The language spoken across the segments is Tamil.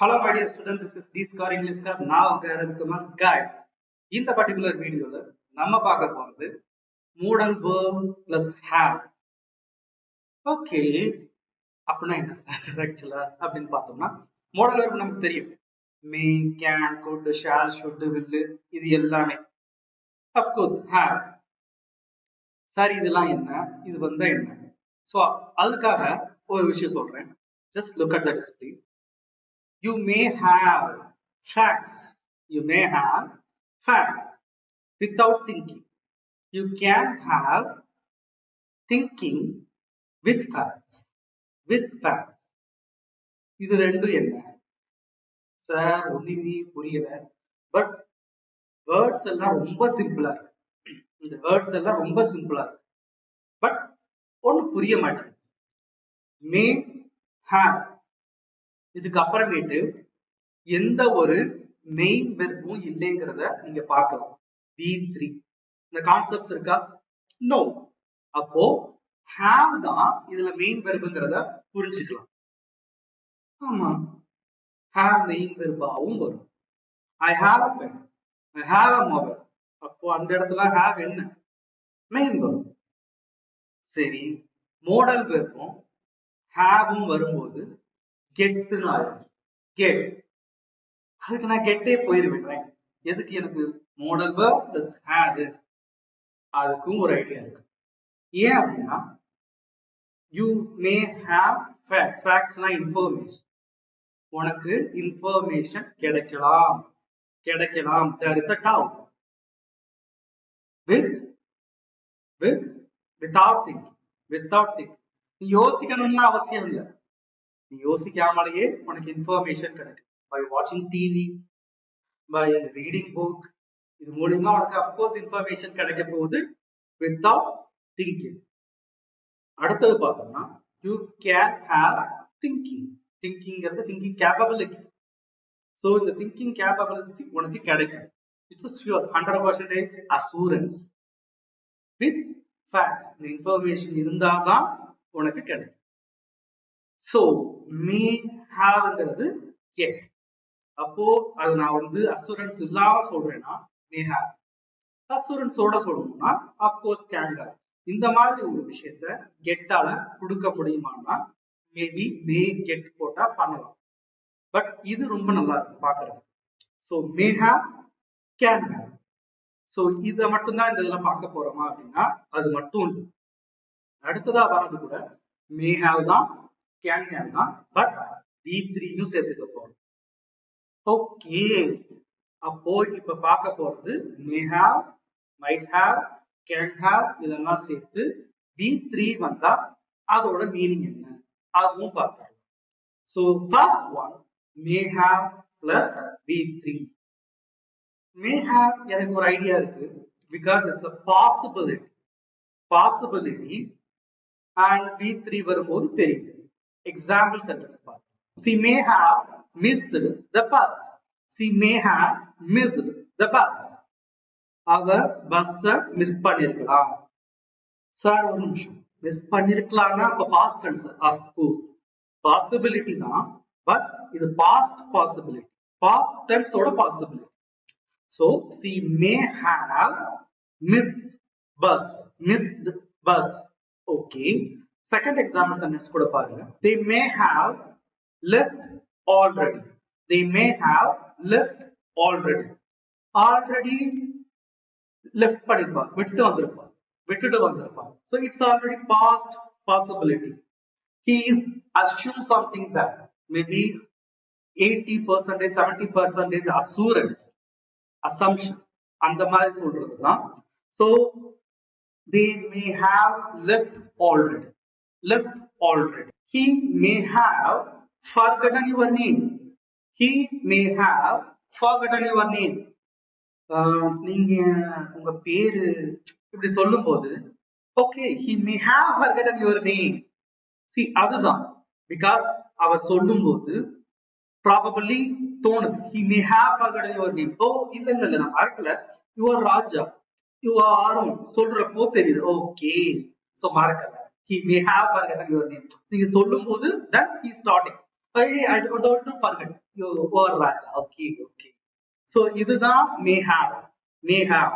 Hello, my dear students. This is D Score English Club. Now, guys, இந்த பர்டிகுலர் வீடியோல நம்ம பார்க்க போறது மூடல் verb plus have. ஓகே, அப்படின்னா என்ன சார் ஆக்சுவலா அப்படின்னு பார்த்தோம்னா மூடல் verb நமக்கு தெரியும். மே, can, could, shall, should, will இது எல்லாமே. Of course have. சார் இதெல்லாம் என்ன, இது வந்தா என்ன? ஸோ அதுக்காக ஒரு விஷயம் சொல்றேன். Just look at the display. You may have facts. You may have facts without thinking. You can have thinking with facts. With facts. இது ரெண்டும் என்ன சார்? ஒண்ணுமே புரியல. பட் வேர்ட்ஸ் எல்லாம் ரொம்ப சிம்பிளா இருக்கு. இந்த வேர்ட்ஸ் எல்லாம் ரொம்ப சிம்பிளா இருக்கு. பட் ஒண்ணு புரிய மாட்டேங்குது. மே ஹேவ் இதுக்கு அப்புறமேட்டு எந்த ஒரு மெயின் வெர்பும் இல்லைங்கிறத நீங்க பார்க்கலாம். V3 இந்த கான்செப்ட்ஸ் இருக்கா? நோ. அப்போ ஹேவ் தான் இதுல மெயின் வெர்புங்கிறத புரிஞ்சுக்கலாம். ஆமா, ஹேவ் மெயின் வெர்பாவும் வரும். I have a pen, I have a mobile. அப்போ அந்த இடத்துல ஹேவ் என்ன? Main verb. சரி, மோடல் வெர்பும் ஹேவும் வரும்போது கெட்னு ஆயிடும். கெட், அதுக்கு நான் கெட்டே போயிருவேன். எதுக்கு எனக்கு மோடல் வெர்ப் பிளஸ் ஹேவ்? அதுக்கும் ஒரு ஐடியா இருக்கு. ஏன் அப்படின்னா யூ மே ஹேவ் ஃபேக்ட்ஸ். ஃபேக்ட்ஸ்னா இன்ஃபர்மேஷன். உனக்கு இன்ஃபர்மேஷன் கிடைக்கலாம். கிடைக்கலாம். There is a doubt. Without thinking. Without thinking. நீ யோசிக்கணும்னு அவசியம் இல்லை. நீ யோசிக்காமலேயே உனக்கு இன்ஃபர்மேஷன் கிடைக்கும். பை வாட்சிங் டிவி, பை ரீடிங் புக், இது மூலியமா உனக்கு அப்கோர்ஸ் இன்ஃபர்மேஷன் கிடைக்க போகுது வித்தவுட் திங்கிங். அடுத்தது பார்த்தோம்னா யூ கேன் ஹேவ் திங்கிங். திங்கிங்கிறது திங்கிங் கேப்பபிலிட்டி. ஸோ இந்த திங்கிங் கேப்பபிலிட்டி உனக்கு கிடைக்கும். It's sure 100% assurance. With facts, இந்த இன்ஃபர்மேஷன் இருந்தாதான் உனக்கு கிடைக்கும். ஸோ மே ஹேவ்ங்கிறது கெட். அப்போ அது நான் அசூரன்ஸ் இல்லாம சொல்றேன்னா மே ஹேவ். அசூரன்ஸோட சொல்லணும்னா அப்கோர்ஸ் கேன் ஹேவ். இந்த மாதிரி ஒரு விஷயத்த கெட்டால கொடுக்க முடியுமான்னா மேபி மே கெட் போட்டா பண்ணலாம். பட் இது ரொம்ப நல்லா இருக்கும் பாக்குறது. So may have, can have. So இதை மட்டும்தான் இந்த இதுல பார்க்க போறோமா அப்படின்னா அது மட்டும் இல்லை. அடுத்ததா வர்றது கூட மே ஹேவ் தான், கேன் ஹேவ் தான். பட் V3யும் சேர்த்துக்க போறோம். ஓகே, அப்போ இப்ப பார்க்க போறது may have, might have, can have இதெல்லாம் சேர்த்து V3 வந்தா அதோட மீனிங் என்ன அதுவும் பார்க்கலாம். So first one may have plus V3. May have எனக்கு ஒரு ஐடியா இருக்கு. Because it's a possibility. Possibility and V3 வரும்போது தெரியுது. Example sentence part. She may have missed the bus. She may have missed the bus. அவ பஸ் மிஸ் பண்ணிருக்கலாம். சார் ஒரு நிமிஷம், மிஸ் பண்ணிருக்கலாம்னா அப்ப past tense. Of course possibility தான். பட் இது பாஸ்ட் பாசிபிலிட்டி, பாஸ்ட் டென்ஸோட possibility. So she may have missed bus. Missed bus. Okay. Second example sentence கூட பாருங்க. They may have left already. They may have left already. Already left பண்ணிருப்பாங்க, விட்டுட்டு வந்திருப்பாங்க. So it's already past possibility. He is assume something that maybe 80%, 70% assurance, assumption. அந்த மாதிரி சொல்றதுதான். So they may have left already. Left already. He may have forgotten your name. He may have forgotten your name. நீங்க உங்க பேரு இப்படி சொல்லும் போது okay, he may have forgotten your name. See, அதுதான். பிகாஸ் அவர் சொல்லும் போது ப்ராபபிளி தோணுது he may have forgotten your name. ஓ இல்ல நான் மறக்கல, you are Raja, you are Aaron சொல்றப்போ தெரியுது. ஓகே, சோ மறக்கல. He may have forgotten your name. நீங்க சொல்லும் போது that he starting. I don't forget. You over Raja. Okay, okay. So இதுதான் may have. May have.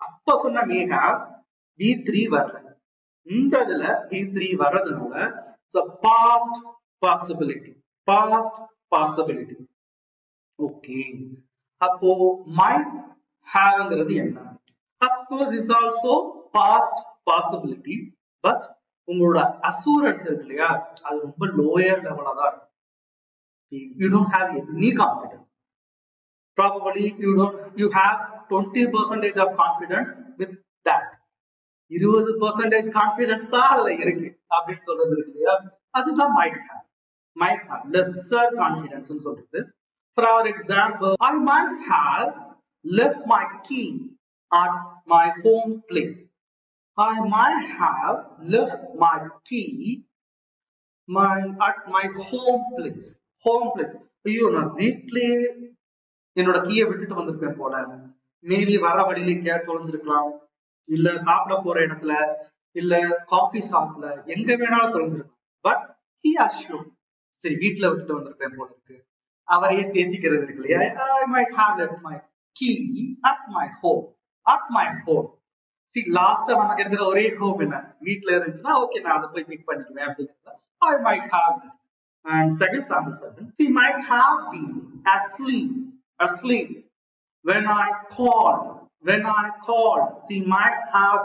அப்ப சொன்ன may have V3 வரல. இந்த இதுல V3 வர்றதுனால it's a past possibility. Past possibility. Okay. அப்போ might haveங்கிறது என்ன? Of course is also past possibility. But உங்களோட assurance இருக்கு இல்லையா, அது ரொம்ப lower லெவலா தான் இருக்கும். You don't have any confidence. Probably you have 20% of confidence with that. 20% confidence தான் அதுல இருக்கு அப்படின்னு சொல்றது இருக்கு இல்லையா, அதுதான் might have lesser confidence ன்னு சொல்றது. For example, I might have left my key at my home place. I might have left my key at my home place. Home place. ஐயோ, நான் வீட்லயே என்னோட கீயை விட்டுட்டு வந்திருப்பேன் போல. மேபி வர வழியில எங்கேயாவது தொலைஞ்சிருக்கலாம், இல்ல சாப்பிட போற இடத்துல, இல்ல காஃபி ஷாப்ல, எங்க வேணாலும் தொலைஞ்சிருக்கலாம். பட் he assumed, சரி வீட்டுல விட்டுட்டு வந்திருப்பேன் போல இருக்கு, அவரையே தேத்திக்கிறது இருக்கு இல்லையா. I might have left my key at my home. At my home. See, லாஸ்டா நமக்கு இருக்கிற ஒரே ஹோம் என்ன, வீட்டுல இருந்துச்சுன்னா ஓகே நான் அதை போய் பிக் பண்ணிக்குவேன் அப்படிங்கிறத I might have. And second sample sentence, she might have been asleep when I called. She might have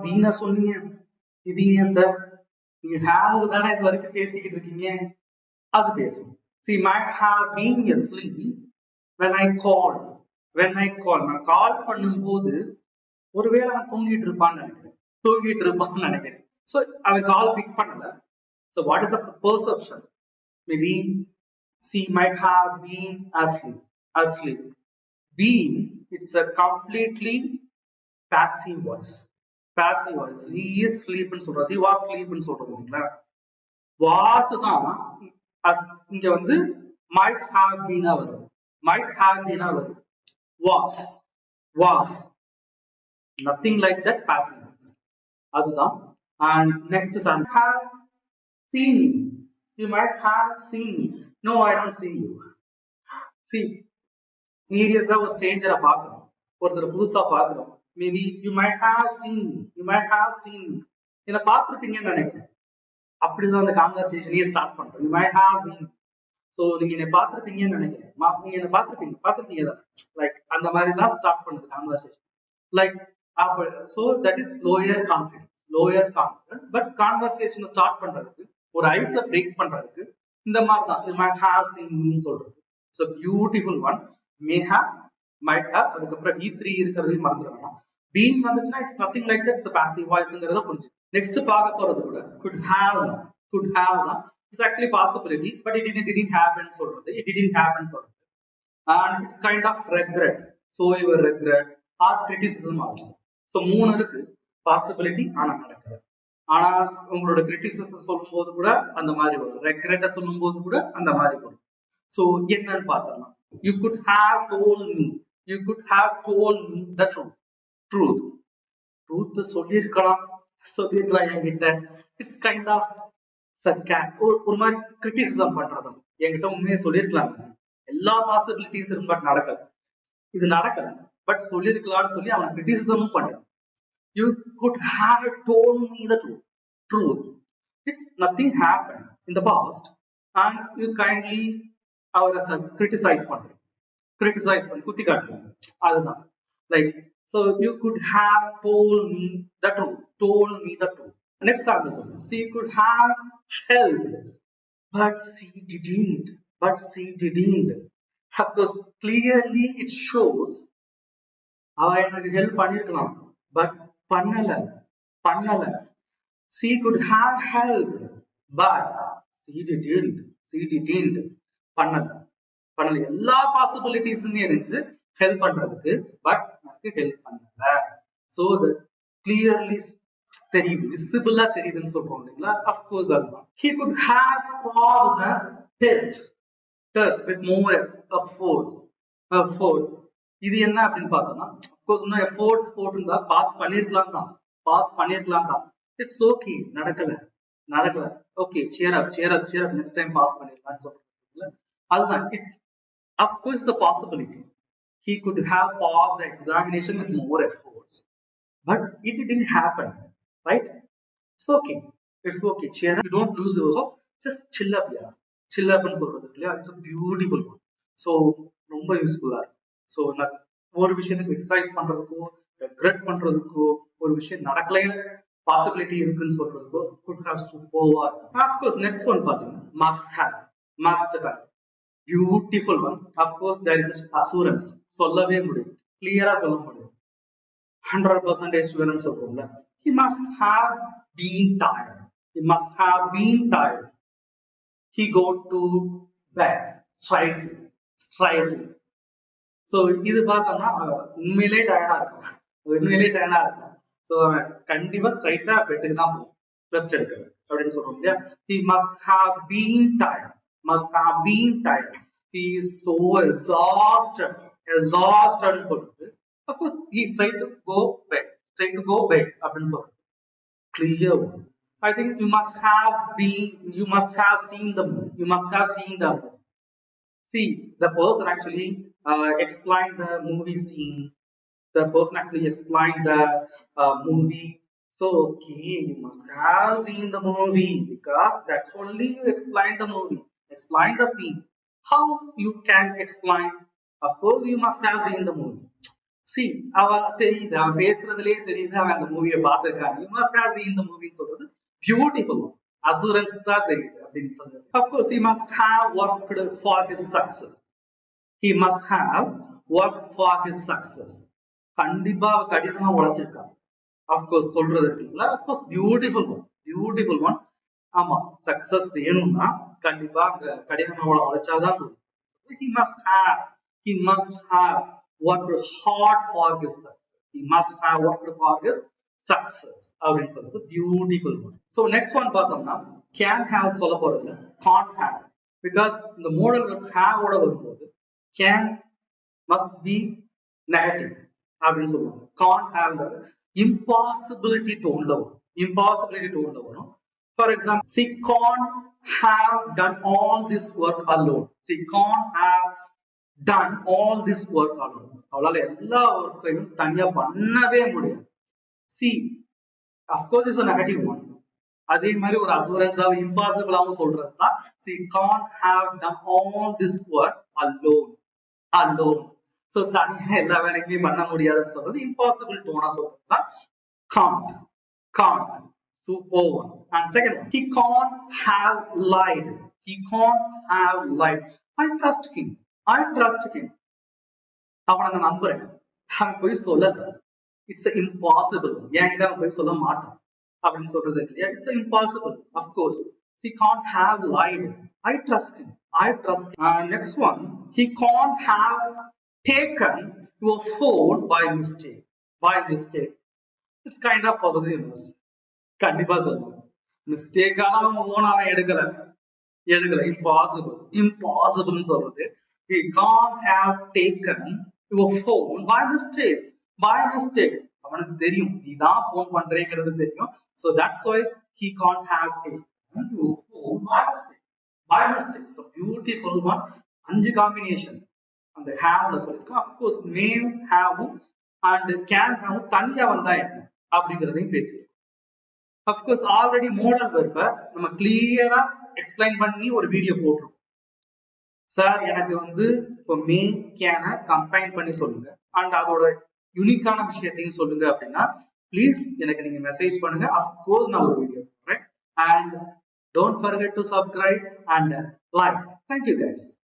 been சொன்னீங்க. இது ஏன் சார் நீங்க have தானே இது வரைக்கும் பேசிக்கிட்டு இருக்கீங்க, அது பேசும். She might have been asleep when I called. நான் கால் பண்ணும்போது ஒருவேளை அவன் தூங்கிட்டு இருப்பான்னு நினைக்கிறேன். So அவன் கால் பிக் பண்ணல. So what is the perception? Maybe she might have been asleep. Being, it's a completely passive voice. He is sleeping சொல்றோம், he was sleeping சொல்றோம் இல்லைங்களா. was தான் இங்க வந்து might have been வருது. was nothing like that, passive voice. அதுதான். And next is have seen me. You might have seen me. No, I don't see you. See, சீரியஸா ஒரு ஸ்ட்ரேஞ்சரை பார்க்கணும், ஒருத்தர் புதுசா பார்க்கணும். Maybe you might have seen me. இதை பார்த்துருப்பீங்கன்னு நினைக்கிறேன். அப்படிதான் அந்த கான்வர்சேஷனையே ஸ்டார்ட் பண்றோம். You might have seen me. So நீங்க என்னை பார்த்துருப்பீங்கன்னு நினைக்கிறேன். நீங்க என்ன பார்த்துருப்பீங்க தான், லைக் அந்த மாதிரி தான் ஸ்டார்ட் பண்ணுது conversation. Like so that is lower confidence. But conversation start பண்றதுக்கு, ஒரு ஐஸை பிரேக் பண்றதுக்கு இந்த மாதிரி தான் you might have seen me சொல்றது. It's a beautiful one. may have, might have, அதுக்கப்புறம் V3 இருக்கிறதையும் மறந்துட வேணாம். being வந்துச்சுன்னா it's nothing like that, it's passive வாய்ஸ்ங்கிறத புரிஞ்சு. நெக்ஸ்ட் பார்க்க போறது கூட could have தான். It's actually possibility, but it didn't happen சொல்றது. And it's kind of regret. So you regret or criticism also. So மூணு இருக்கு, பாசிபிலிட்டி ஆனா நடக்கல. ஆனா உங்களோட கிரிட்டிசிசம் சொல்லும் போது கூட அந்த மாதிரி வரும், ரெக்ரெட்ட சொல்லும் போது கூட அந்த மாதிரி வரும். சோ என்னன்னு பார்த்தோம்னா, you could have told me the truth சொல்லிருக்கலாம் என்கிட்ட. இட்ஸ் கைண்ட் ஆஃப் ஒரு மாதிரி கிரிட்டிசிசம் பண்றதும், என்கிட்ட உண்மையை சொல்லிருக்கலாம், எல்லா பாசிபிலிட்டிஸ் பட் நடக்கல, இது நடக்கல பட் சொல்லிருக்கலாம்னு சொல்லி அவன் கிரிட்டிசிசமும் பண்றான். You could have told me the truth. It's nothing happened in the past and you kindly அவரை criticize பண்ணி குத்தி காட்டுறீங்க. அதுதான் like, so you could have told me the truth. Next example, she could have helped but she didn't. Of course, clearly it shows அவ எனக்கு ஹெல்ப் பண்ணிருக்கலாம் பட் பண்ணல. She could have helped but she didn't. பண்ணல. எல்லா பாசிபிலிட்டிஸுமே இருந்துச்சு ஹெல்ப் பண்றதுக்கு, பட் எனக்கு ஹெல்ப் பண்ணல. சோ that clearly தெரியுது, விசிபிளா தெரியுதுன்னு சொல்றோம் இல்லைங்களா. அஃப்கோர்ஸ் அதுதான். He could have passed the test with more efforts. இது என்ன அப்படின்னு பார்த்தோம்னா, அஃப்கோர்ஸ் இன்னும் எஃபோர்ட்ஸ் போட்டிருந்தா பாஸ் பண்ணிருக்கலாம் தான். இட்ஸ் ஓகே, நடக்கல. நடக்கல, okay cheer up cheer up cheer up, next time pass பண்ணிடலாம்னு சொல்றீங்க. அதுதான் it's of course the possibility he could have passed the examination with more efforts, but it didn't happen, right? It's okay, it's okay, cheer up, you don't lose your hope, just chill up. Yeah, chill up னு சொல்றது இல்லையா, it's a beautiful one. So ரொம்ப யூஸ்ஃபுல்லா இருக்கு. ஸோ நான் ஒரு விஷயத்தை கிரிட்டிசைஸ் பண்றதுக்கோ ரெக்ரெட் பண்ணுறதுக்கோ ஒரு விஷயம் நடக்கலையே பாசிபிலிட்டி இருக்குன்னு சொல்றதுக்கோ குட் ஹேவ் சூப்பர்வா இருக்கும். அஃப்கோர்ஸ் நெக்ஸ்ட் ஒன் பார்த்தீங்கன்னா must have beautiful one. Of course there is assurance, சொல்லவே முடியும், கிளியரா சொல்ல முடியும், 100% ஷுவர்னு சொல்றோம்ல. He must have been tired. He must have been tired. He go to bed straightly. So இது பார்த்தோம்னா உண்மையிலே டயர்டா இருக்கும். ஸோ கண்டிப்பா ஸ்ட்ரைட்டா பெட்டுக்கு தான் போகும் ரெஸ்ட் எடுக்கிறது அப்படின்னு சொல்றோம் இல்லையா. He must have been tired. He is so exhausted சொல்றது. Of course he is trying to go bed அப்படின்னு சொல்றது clear. I think you must have seen the movie. See, the person actually explained the movie scene. The person actually explained the movie. So, okay, you must have seen the movie because that's only you explain the movie. Explain the scene. How you can explain? Of course, you must have seen the movie. See, அவன் தெரியுது, அவன் பேசுறதுலயே தெரியுது அவன் அந்த மூவியை பார்த்திருக்காங்க. You must have seen the movie சொல்றது பியூட்டிஃபுல் அசூரன்ஸ் தான் தெரியுது அப்படின்னு சொல்றது. Of course, he must have worked for his success. கண்டிப்பா கடினமா உழைச்சிருக்காங்க. அஃப்கோர்ஸ் சொல்றது இருக்குங்களா. Of course beautiful one. ஆமா, சக்சஸ் வேணும்னா கண்டிப்பா கடினமா உழைச்சாதான் போதும். He must have worked hard for his success. அப்படின்னு சொல்றது beautiful one. So next one பார்த்தோம்னா கேன் ஹேவ் சொல்ல போறதுல கான்ட் ஹேவ். பிகாஸ் இந்த மோடல் வெர்ப் ஹேவோட வரும்போது கேன் மஸ்ட் பி நெகட்டிவ் அப்படின்னு சொல்லுவாங்க. கான்ட் ஹேவ்ங்கிறது இம்பாசிபிலிட்டி டோன்ல வரும். For example, she can't have done all this work alone. அவளால எல்லா ஒர்க்கையும் தனியா பண்ணவே முடியாது. See, of course it's a negative one. அதே மாதிரி ஒரு அசூரன்ஸாவும் இம்பாசிபிளாவும் சொல்றதுன்னா she can't have done all this work alone. So தனியா எல்லா வேலைக்குமே பண்ண முடியாதுன்னு சொல்றது இம்பாசிபிள் டோனா சொல்றதுன்னா can't. Super one. And second one, he can't have lied. I trust him. அவனை நான் நம்புறேன், அவன் போய் சொல்லல. It's impossible. என்கிட்ட அவன் போய் சொல்ல மாட்டான் அப்படின்னு சொல்றது இல்லையா. It's impossible. Of course he can't have lied. I trust him. Next one, he can't have taken your phone by mistake. It's kind of possessiveness. கண்டிப்பா சொல்லுவோம், மிஸ்டேக்கான போன் அவன் எடுக்கல. இம்பாசிபிள் சொல்றது. He can't have taken your phone by mistake. அவனுக்கு தெரியும் நீதான் போன் பண்றேங்கிறது தெரியும். So that's why he can't have taken your phone by mistake. So beautiful one. 5 combination அந்த ஹேவ்ல சொல்லிருக்கோம். அப்கோர்ஸ் மேம் ஹேவும் அண்ட் கேன் ஹேவும் தனியா வந்தா என்ன அப்படிங்கிறதையும் பேசியிருக்கோம். அப்கோர்ஸ் ஆல்ரெடி மோடல் வெர்பை நம்ம கிளியரா எக்ஸ்பிளைன் பண்ணி ஒரு வீடியோ போட்டிருக்கோம். சார் எனக்கு இப்போ மே கேன கம்பைன் பண்ணி சொல்லுங்க அண்ட் அதோட யூனிக்கான விஷயத்தையும் சொல்லுங்க அப்படின்னா ப்ளீஸ் எனக்கு நீங்க மெசேஜ் பண்ணுங்க. அப்கோர்ஸ் நான் ஒரு வீடியோ போடுறேன். And don't forget to subscribe and like. Thank you guys.